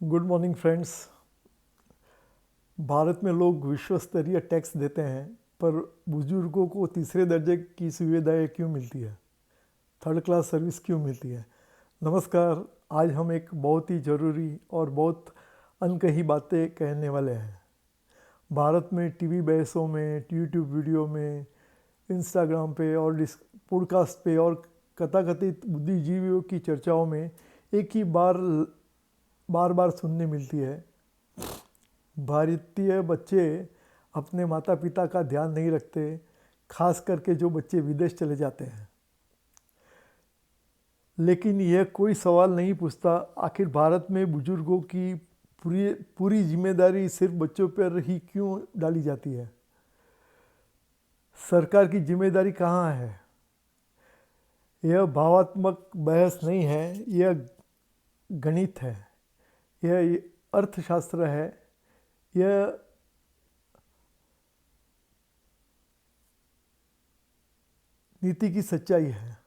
Good morning friends. Bharat में लोग विश्व स्तरीय टैक्स देते हैं, पर बुजुर्गों को तीसरे दर्जे की सुविधाएं क्यों मिलती है? थर्ड क्लास सर्विस क्यों मिलती है? नमस्कार। आज हम एक बहुत ही ज़रूरी और बहुत अनकही बातें कहने वाले हैं। भारत में टीवी बहसों में, यूट्यूब वीडियो में, इंस्टाग्राम पे और पॉडकास्ट पे और कथाकथित बुद्धिजीवियों की चर्चाओं में एक ही बार बार सुनने मिलती है। भारतीय बच्चे अपने माता पिता का ध्यान नहीं रखते, खास करके जो बच्चे विदेश चले जाते हैं। लेकिन यह कोई सवाल नहीं पूछता, आखिर भारत में बुजुर्गों की पूरी पूरी जिम्मेदारी सिर्फ बच्चों पर ही क्यों डाली जाती है? सरकार की जिम्मेदारी कहाँ है? यह भावात्मक बहस नहीं है, यह गणित है, यह अर्थशास्त्र है, यह नीति की सच्चाई है।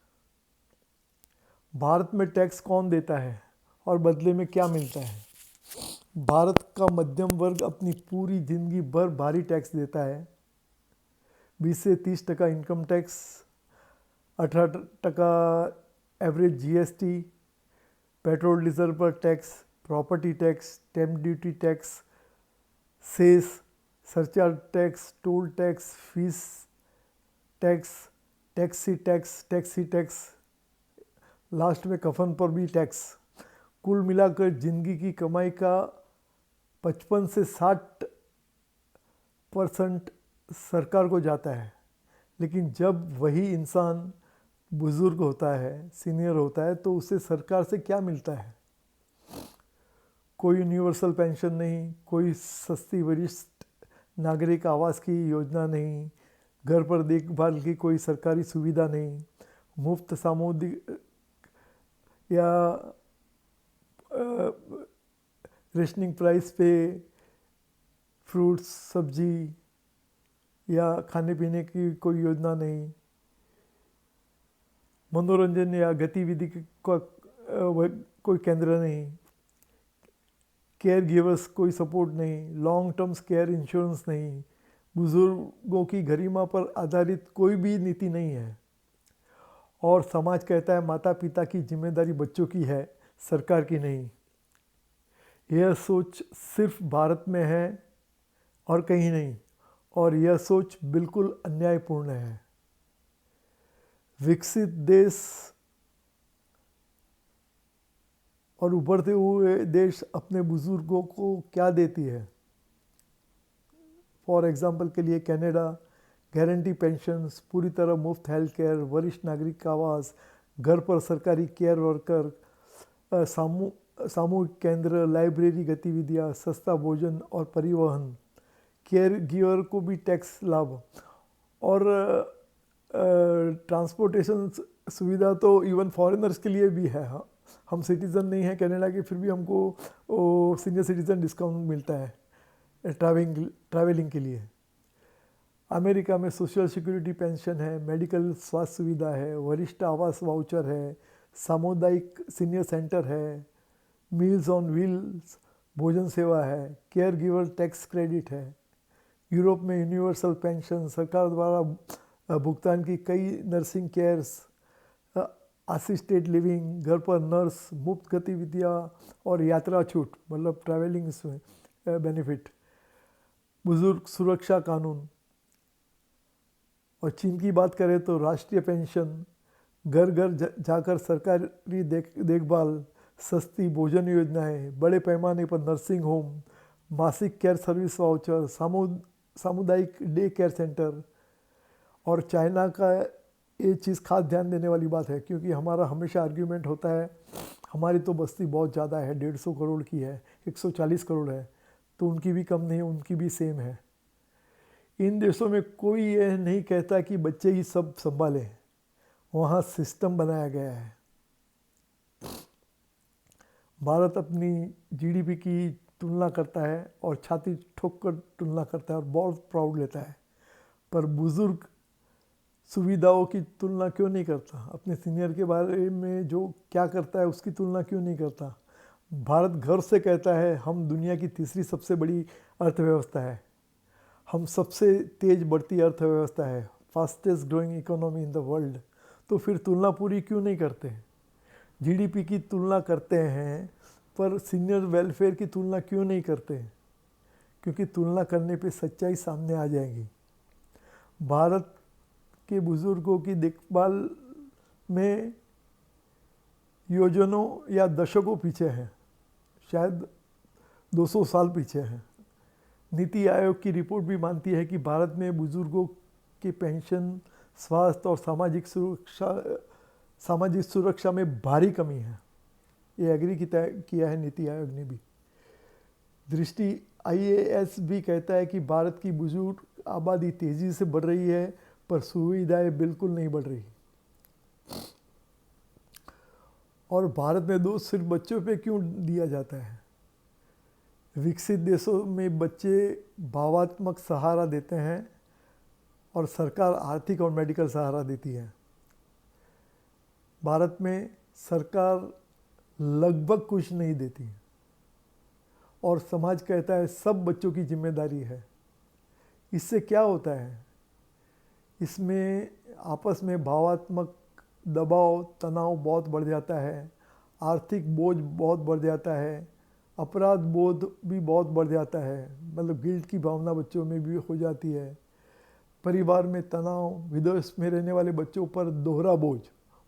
भारत में टैक्स कौन देता है और बदले में क्या मिलता है? भारत का मध्यम वर्ग अपनी पूरी जिंदगी भर भारी टैक्स देता है। 20 से 30% income tax, 18% average GST, petrol diesel पर tax, property tax, stamp duty tax, cess, surcharge tax, toll tax, fees tax, taxi tax, last में कफन पर भी टैक्स। कुल मिलाकर जिंदगी की कमाई का 55 से 60% सरकार को जाता है। लेकिन जब वही इंसान बुजुर्ग होता है, सीनियर होता है, तो उसे सरकार से क्या मिलता है? कोई यूनिवर्सल पेंशन नहीं, कोई सस्ती वरिष्ठ नागरिक आवास की योजना नहीं, घर पर देखभाल की कोई सरकारी सुविधा नहीं, मुफ्त सामुदायिक या रेशनिंग प्राइस पे फ्रूट्स, सब्जी या खाने पीने की कोई योजना नहीं, मनोरंजन या गतिविधि का कोई केंद्र नहीं, केयर गिवर्स कोई सपोर्ट नहीं, लॉन्ग टर्म केयर इंश्योरेंस नहीं, बुजुर्गों की गरिमा पर आधारित कोई भी नीति नहीं है। और समाज कहता है माता पिता की जिम्मेदारी बच्चों की है, सरकार की नहीं। यह सोच सिर्फ भारत में है और कहीं नहीं, और यह सोच बिल्कुल अन्यायपूर्ण है। विकसित देश और उभरते हुए देश अपने बुजुर्गों को क्या देती है? फॉर एग्जाम्पल के लिए कनाडा गारंटी पेंशन्स, पूरी तरह मुफ्त हेल्थ केयर, वरिष्ठ नागरिक आवास, घर पर सरकारी केयर वर्कर, सामूहिक केंद्र, लाइब्रेरी गतिविधियाँ, सस्ता भोजन और परिवहन, केयर गिवर को भी टैक्स लाभ, और ट्रांसपोर्टेशन सुविधा तो इवन फॉरेनर्स के लिए भी है। हाँ, हम सिटीज़न नहीं हैं कनाडा के, फिर भी हमको सीनियर सिटीज़न डिस्काउंट मिलता है ट्रैवलिंग के लिए। अमेरिका में सोशल सिक्योरिटी पेंशन है, मेडिकल स्वास्थ्य सुविधा है, वरिष्ठ आवास वाउचर है, सामुदायिक सीनियर सेंटर है, मील्स ऑन व्हील्स भोजन सेवा है, केयर गिवर टैक्स क्रेडिट है। यूरोप में यूनिवर्सल पेंशन, सरकार द्वारा भुगतान की कई नर्सिंग केयर्स, असिस्टेड लिविंग, घर पर नर्स, मुफ्त गतिविधियाँ और यात्रा छूट, मतलब ट्रैवलिंग इसमें बेनिफिट, बुजुर्ग सुरक्षा कानून। और चीन की बात करें तो राष्ट्रीय पेंशन, घर घर जाकर सरकारी देखभाल, सस्ती भोजन योजनाएं, बड़े पैमाने पर नर्सिंग होम, मासिक केयर सर्विस वाउचर, सामुदायिक डे केयर सेंटर। और चाइना का ये चीज़ खास ध्यान देने वाली बात है, क्योंकि हमारा हमेशा आर्ग्यूमेंट होता है हमारी तो बस्ती बहुत ज़्यादा है, 150 करोड़ की है, 140 करोड़ है, तो उनकी भी कम नहीं, उनकी भी सेम है। इन देशों में कोई यह नहीं कहता कि बच्चे ही सब संभालें, वहाँ सिस्टम बनाया गया है। भारत अपनी जीडीपी की तुलना करता है और छाती ठोक कर तुलना करता है और बहुत प्राउड लेता है, पर बुजुर्ग सुविधाओं की तुलना क्यों नहीं करता? अपने सीनियर के बारे में जो क्या करता है उसकी तुलना क्यों नहीं करता? भारत गर्व से कहता है हम दुनिया की तीसरी सबसे बड़ी अर्थव्यवस्था है, हम सबसे तेज बढ़ती अर्थव्यवस्था है, fastest growing economy in the world. तो फिर तुलना पूरी क्यों नहीं करते? जीडीपी की तुलना करते हैं पर सीनियर वेलफेयर की तुलना क्यों नहीं करते? क्योंकि तुलना करने पे सच्चाई सामने आ जाएगी। भारत के बुजुर्गों की देखभाल में योजनों या दशकों पीछे हैं, शायद 200 साल पीछे हैं। नीति आयोग की रिपोर्ट भी मानती है कि भारत में बुजुर्गों की पेंशन, स्वास्थ्य और सामाजिक सुरक्षा में भारी कमी है। ये एग्री किया है नीति आयोग ने भी। दृष्टि IAS भी कहता है कि भारत की बुजुर्ग आबादी तेज़ी से बढ़ रही है पर सुविधाएं बिल्कुल नहीं बढ़ रही। और भारत में दोष सिर्फ बच्चों पे क्यों दिया जाता है? विकसित देशों में बच्चे भावात्मक सहारा देते हैं और सरकार आर्थिक और मेडिकल सहारा देती है। भारत में सरकार लगभग कुछ नहीं देती और समाज कहता है सब बच्चों की जिम्मेदारी है। इससे क्या होता है? इसमें आपस में भावात्मक दबाव, तनाव बहुत बढ़ जाता है, आर्थिक बोझ बहुत बढ़ जाता है, अपराध बोध भी बहुत बढ़ जाता है, मतलब गिल्ट की भावना बच्चों में भी हो जाती है। परिवार में तनाव, विदेश में रहने वाले बच्चों पर दोहरा बोझ।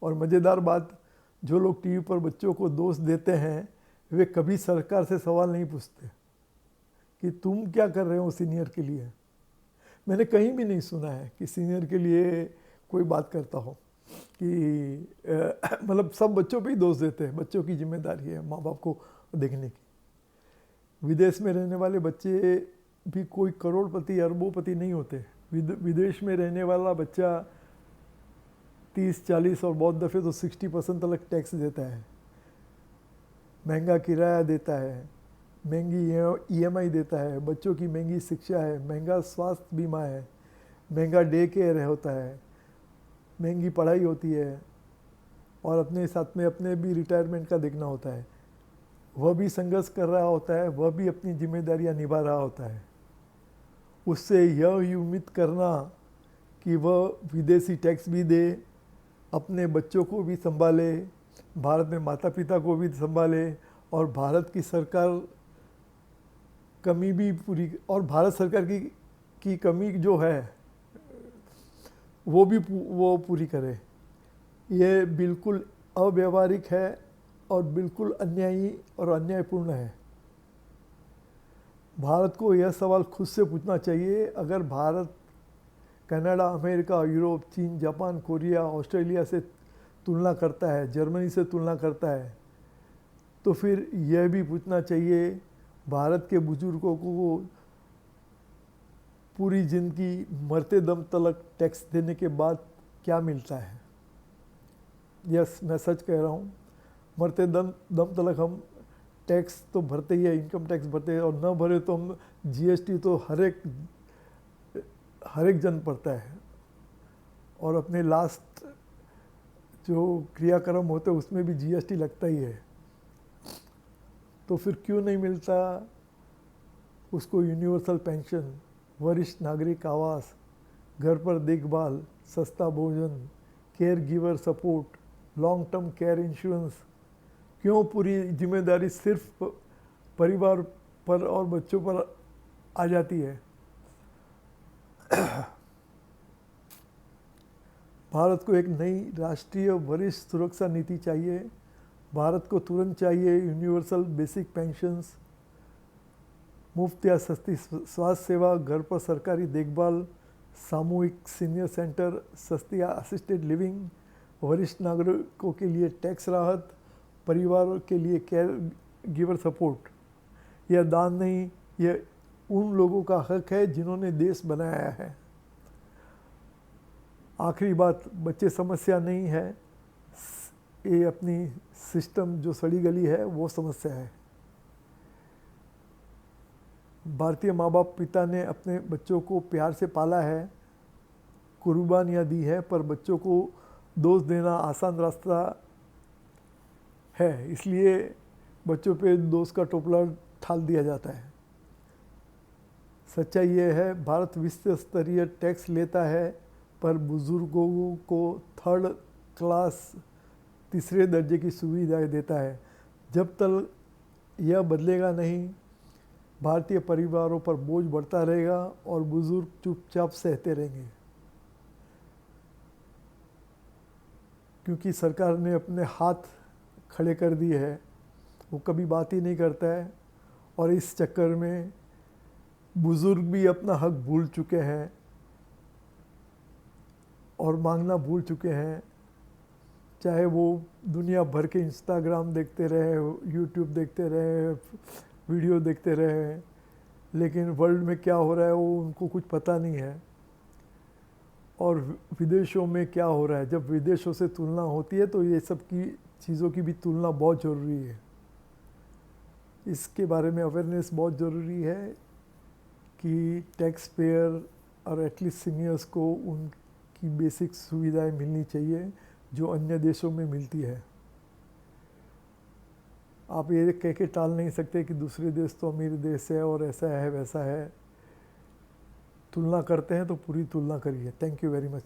और मज़ेदार बात, जो लोग टीवी पर बच्चों को दोष देते हैं वे कभी सरकार से सवाल नहीं पूछते कि तुम क्या कर रहे हो सीनियर के लिए। मैंने कहीं भी नहीं सुना है कि सीनियर के लिए कोई बात करता हो कि मतलब सब बच्चों पे ही दोष देते हैं। बच्चों की जिम्मेदारी है माँ बाप को देखने की। विदेश में रहने वाले बच्चे भी कोई करोड़पति अरबोपति नहीं होते। विदेश में रहने वाला बच्चा 30-40 और बहुत दफ़े तो 60% तक टैक्स देता है, महंगा किराया देता है, महंगी EMI देता है, बच्चों की महंगी शिक्षा है, महंगा स्वास्थ्य बीमा है, महंगा डे केयर होता है, महंगी पढ़ाई होती है और अपने साथ में अपने भी रिटायरमेंट का देखना होता है। वह भी संघर्ष कर रहा होता है, वह भी अपनी जिम्मेदारियां निभा रहा होता है। उससे यह उम्मीद करना कि वह विदेशी टैक्स भी दे, अपने बच्चों को भी संभाले, भारत में माता पिता को भी संभाले और भारत की सरकार कमी भी पूरी, और भारत सरकार की कमी जो है वो पूरी करे, ये बिल्कुल अव्यावहारिक है और बिल्कुल अन्यायी और अन्यायपूर्ण है। भारत को यह सवाल खुद से पूछना चाहिए, अगर भारत कनाडा, अमेरिका, यूरोप, चीन, जापान, कोरिया, ऑस्ट्रेलिया से तुलना करता है, जर्मनी से तुलना करता है, तो फिर यह भी पूछना चाहिए भारत के बुजुर्गों को पूरी ज़िंदगी मरते दम तक टैक्स देने के बाद क्या मिलता है। यस, मैं सच कह रहा हूँ, मरते दम तक हम टैक्स तो भरते ही है, इनकम टैक्स भरते हैं, और न भरे तो हम GST तो हर एक जन पड़ता है, और अपने लास्ट जो क्रियाक्रम होते हैं उसमें भी GST लगता ही है। तो फिर क्यों नहीं मिलता उसको यूनिवर्सल पेंशन, वरिष्ठ नागरिक आवास, घर पर देखभाल, सस्ता भोजन, care giver support, long term care insurance? क्यों पूरी जिम्मेदारी सिर्फ परिवार पर और बच्चों पर आ जाती है? भारत को एक नई राष्ट्रीय वरिष्ठ सुरक्षा नीति चाहिए। भारत को तुरंत चाहिए यूनिवर्सल बेसिक पेंशन्स, मुफ्त या सस्ती स्वास्थ्य सेवा, घर पर सरकारी देखभाल, सामूहिक सीनियर सेंटर, सस्ती असिस्टेड लिविंग, वरिष्ठ नागरिकों के लिए टैक्स राहत, परिवार के लिए केयर गिवर सपोर्ट। यह दान नहीं, यह उन लोगों का हक है जिन्होंने देश बनाया है। आखिरी बात, बच्चे समस्या नहीं है, ये अपनी सिस्टम जो सड़ी गली है वो समस्या है। भारतीय माँ बाप पिता ने अपने बच्चों को प्यार से पाला है, कुर्बानियाँ दी है, पर बच्चों को दोष देना आसान रास्ता है, इसलिए बच्चों पे दोस्त का टोपला ठाल दिया जाता है। सच्चाई ये है, भारत विश्व स्तरीय टैक्स लेता है पर बुजुर्गों को थर्ड क्लास तीसरे दर्जे की सुविधाएं देता है। जब तक यह बदलेगा नहीं, भारतीय परिवारों पर बोझ बढ़ता रहेगा और बुजुर्ग चुपचाप सहते रहेंगे, क्योंकि सरकार ने अपने हाथ खड़े कर दिए हैं। वो कभी बात ही नहीं करता है और इस चक्कर में बुजुर्ग भी अपना हक भूल चुके हैं और मांगना भूल चुके हैं। चाहे वो दुनिया भर के इंस्टाग्राम देखते रहे, यूट्यूब देखते रहे, वीडियो देखते रहे, लेकिन वर्ल्ड में क्या हो रहा है वो उनको कुछ पता नहीं है। और विदेशों में क्या हो रहा है, जब विदेशों से तुलना होती है तो ये सब की चीज़ों की भी तुलना बहुत ज़रूरी है। इसके बारे में अवेयरनेस बहुत ज़रूरी है कि टैक्स पेयर और एटलीस्ट सीनियर्स को उनकी बेसिक सुविधाएं मिलनी चाहिए जो अन्य देशों में मिलती है। आप ये कह के टाल नहीं सकते कि दूसरे देश तो अमीर देश है और ऐसा है वैसा है। तुलना करते हैं तो पूरी तुलना करिए। Thank you very much.